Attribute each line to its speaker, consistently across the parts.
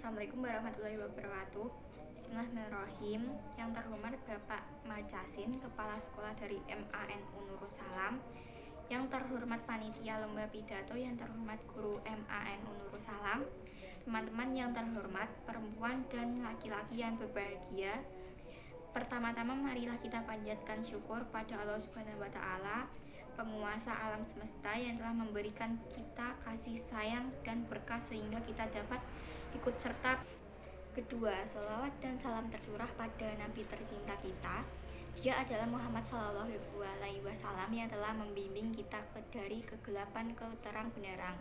Speaker 1: Assalamualaikum warahmatullahi wabarakatuh. Bismillahirrahmanirrahim. Yang terhormat Bapak Macasin, Kepala Sekolah dari MANU Nurul Salam. Yang terhormat Panitia Lomba Pidato, yang terhormat Guru MANU Nurul Salam. Teman-teman yang terhormat, perempuan dan laki-laki yang berbahagia. Pertama-tama marilah kita panjatkan syukur pada Allah Subhanahu wa taala, penguasa alam semesta yang telah memberikan kita kasih sayang dan berkah sehingga kita dapat ikut serta. Kedua, sholawat dan salam tercurah pada Nabi tercinta kita. Dia adalah Muhammad SAW yang telah membimbing kita dari kegelapan ke terang benderang,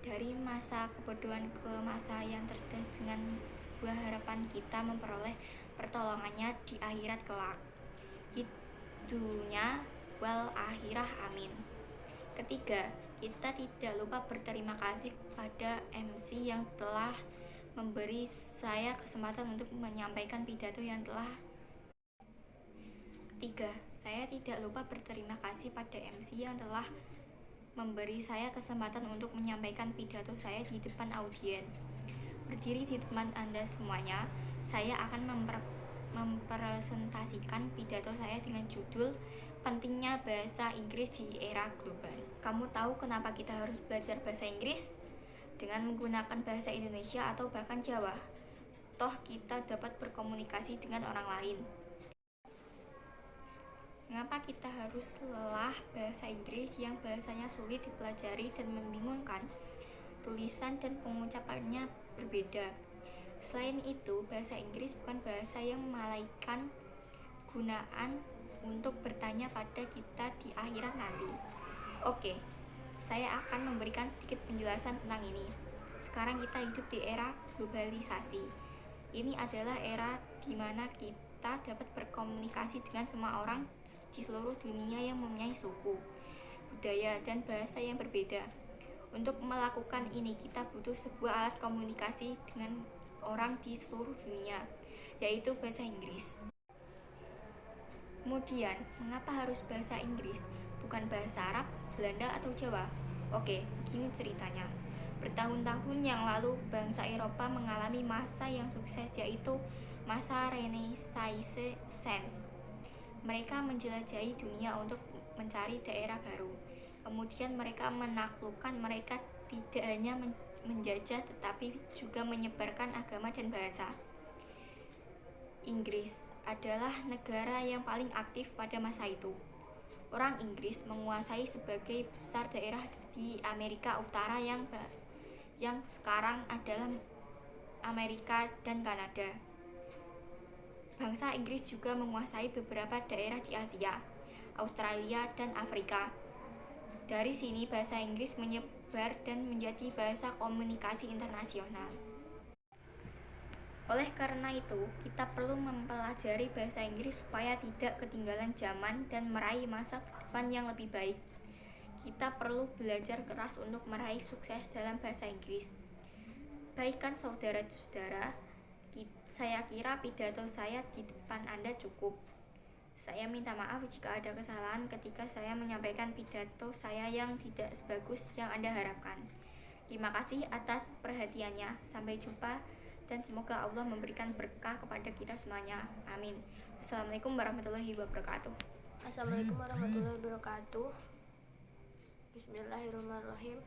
Speaker 1: dari masa kebodohan ke masa yang cerdas, dengan sebuah harapan kita memperoleh pertolongannya di akhirat kelak, di dunia wal akhirah, amin. Ketiga, kita tidak lupa berterima kasih pada MC yang telah memberi saya kesempatan untuk menyampaikan pidato yang telah. Ketiga, saya tidak lupa berterima kasih pada MC yang telah memberi saya kesempatan untuk menyampaikan pidato saya di depan audien. Berdiri di depan Anda semuanya, saya akan mempresentasikan pidato saya dengan judul Pentingnya Bahasa Inggris di Era Global. Kamu tahu kenapa kita harus belajar bahasa Inggris? Dengan menggunakan bahasa Indonesia atau bahkan Jawa, toh kita dapat berkomunikasi dengan orang lain. Mengapa kita harus lelah bahasa Inggris yang bahasanya sulit dipelajari dan membingungkan? Tulisan dan pengucapannya berbeda. Selain itu, bahasa Inggris bukan bahasa yang malaikat gunaan untuk bertanya pada kita di akhirat nanti. Oke, saya akan memberikan sedikit penjelasan tentang ini. Sekarang kita hidup di era globalisasi. Ini adalah era di mana kita dapat berkomunikasi dengan semua orang di seluruh dunia yang mempunyai suku, budaya, dan bahasa yang berbeda. Untuk melakukan ini, kita butuh sebuah alat komunikasi dengan orang di seluruh dunia, yaitu bahasa Inggris. Kemudian, mengapa harus bahasa Inggris, bukan bahasa Arab, Belanda, atau Jawa? Oke, begini ceritanya. Bertahun-tahun yang lalu, bangsa Eropa mengalami masa yang sukses, yaitu masa Renaissance. Mereka menjelajahi dunia untuk mencari daerah baru. Kemudian mereka menaklukkan. Mereka tidak hanya menjajah, tetapi juga menyebarkan agama dan bahasa. Inggris adalah negara yang paling aktif pada masa itu. Orang Inggris menguasai sebagai besar daerah di Amerika Utara yang sekarang adalah Amerika dan Kanada. Bangsa Inggris juga menguasai beberapa daerah di Asia, Australia, dan Afrika. Dari sini bahasa Inggris menyebar dan menjadi bahasa komunikasi internasional. Oleh karena itu, kita perlu mempelajari bahasa Inggris supaya tidak ketinggalan zaman dan meraih masa depan yang lebih baik. Kita perlu belajar keras untuk meraih sukses dalam bahasa Inggris. Baikkan saudara-saudara, saya kira pidato saya di depan Anda cukup. Saya minta maaf jika ada kesalahan ketika saya menyampaikan pidato saya yang tidak sebagus yang Anda harapkan. Terima kasih atas perhatiannya. Sampai jumpa dan semoga Allah memberikan berkah kepada kita semuanya. Amin. Assalamualaikum warahmatullahi wabarakatuh.
Speaker 2: Assalamualaikum warahmatullahi wabarakatuh. Bismillahirrahmanirrahim.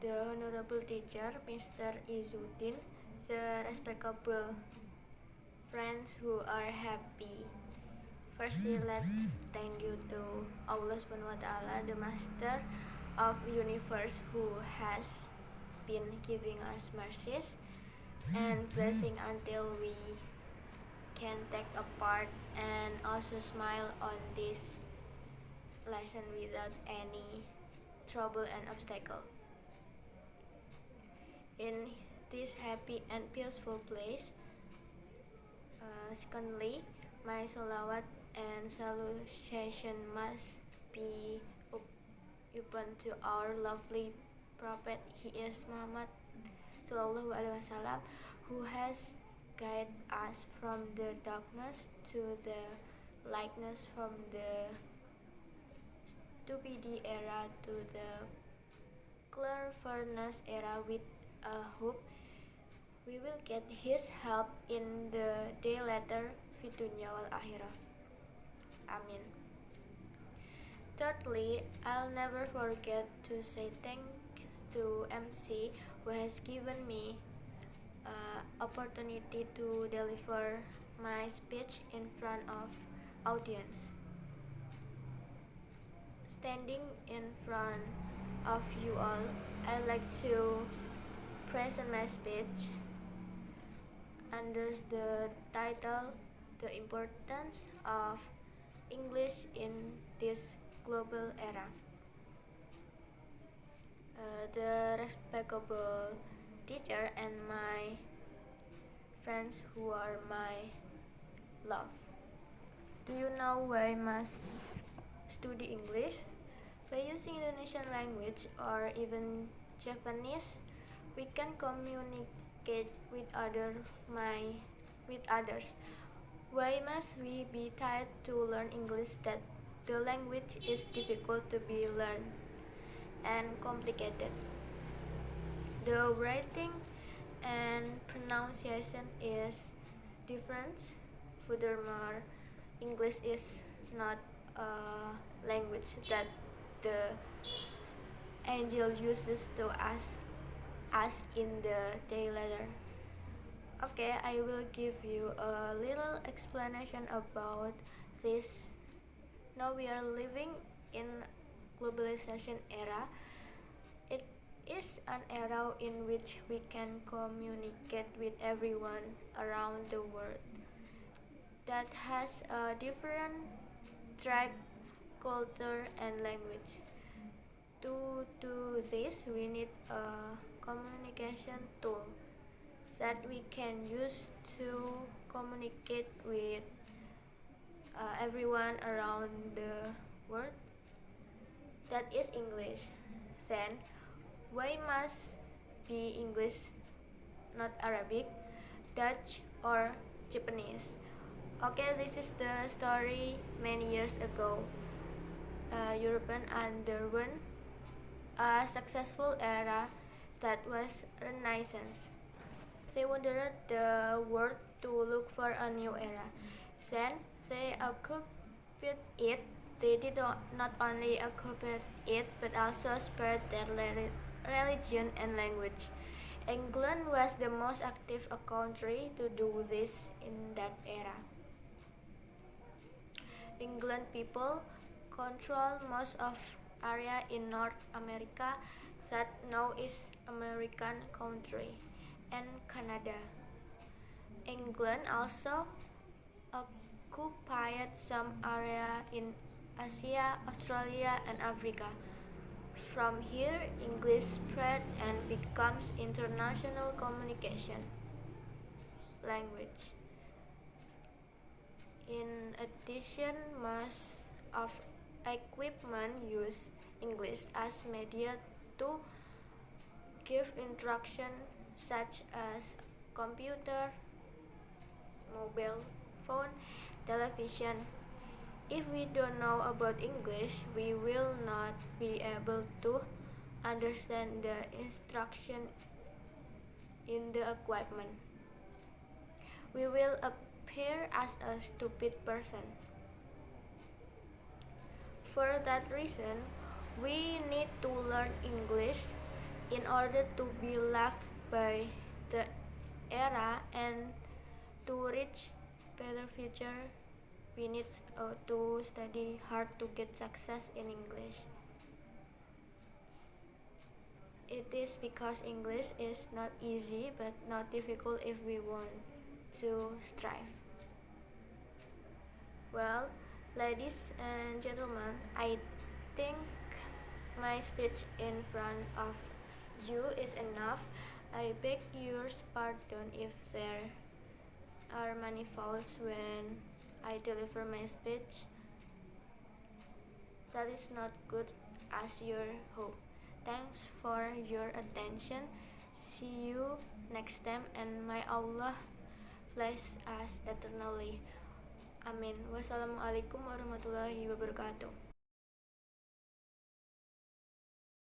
Speaker 2: The Honorable Teacher, Mr. Izzuddin, the respectable friends who are happy. Firstly, let's thank you to Allah Subhanahu wa Ta'ala, the Master of Universe, who has been giving us mercies and blessing until we can take a part and also smile on this lesson without any trouble and obstacle. In this happy and peaceful place, secondly, my salawat and salutation must be open to our lovely Prophet. He is Muhammad Sallallahu Alaihi Wasallam, who has guided us from the darkness to the lightness, from the stupidity era to the cleverness era, with a hope We will get His help in the day later fi dunya wal akhirah. Amin. Thirdly, I'll never forget to say thanks to MC who has given me opportunity to deliver my speech in front of audience. Standing in front of you all, I like to present my speech under the title The Importance of English in this Global Era. The respectable teacher and my friends who are my love. Do you know why must study English? By using Indonesian language or even Japanese, we can communicate with others. Why must we be tired to learn English that the language is difficult to be learned and complicated? The writing and pronunciation is different. Furthermore, English is not a language that the angel uses to ask us in the day later. Okay, I will give you a little explanation about this. Now we are living in globalization era. It is an era in which we can communicate with everyone around the world that has a different tribe, culture, and language. To do this, we need a communication tool that we can use to communicate with everyone around the world. That is English. Then, why must be English, not Arabic, Dutch, or Japanese? Okay, this is the story. Many years ago, European underwent a successful era that was Renaissance. They wandered the world to look for a new era. Then they occupied it. They did not only occupy it but also spread their religion and language. England was the most active country to do this in that era. England people control most of area in North America that now is American country and Canada. England also occupied some area in Asia, Australia, and Africa. From here, English spread and becomes international communication language. In addition, most of equipment use English as media to give instruction such as computer, mobile phone, television. If we don't know about English, we will not be able to understand the instruction in the equipment. We will appear as a stupid person. For that reason, we need to learn English in order to be left by the era and to reach better future. We need to study hard to get success in English. It is because English is not easy but not difficult if we want to strive. Well, ladies and gentlemen, I think my speech in front of you is enough. I beg your pardon if there are many faults when I deliver my speech. That is not good as your hope. Thanks for your attention. See you next time and may Allah bless us eternally. Amin. Wassalamualaikum warahmatullahi wabarakatuh.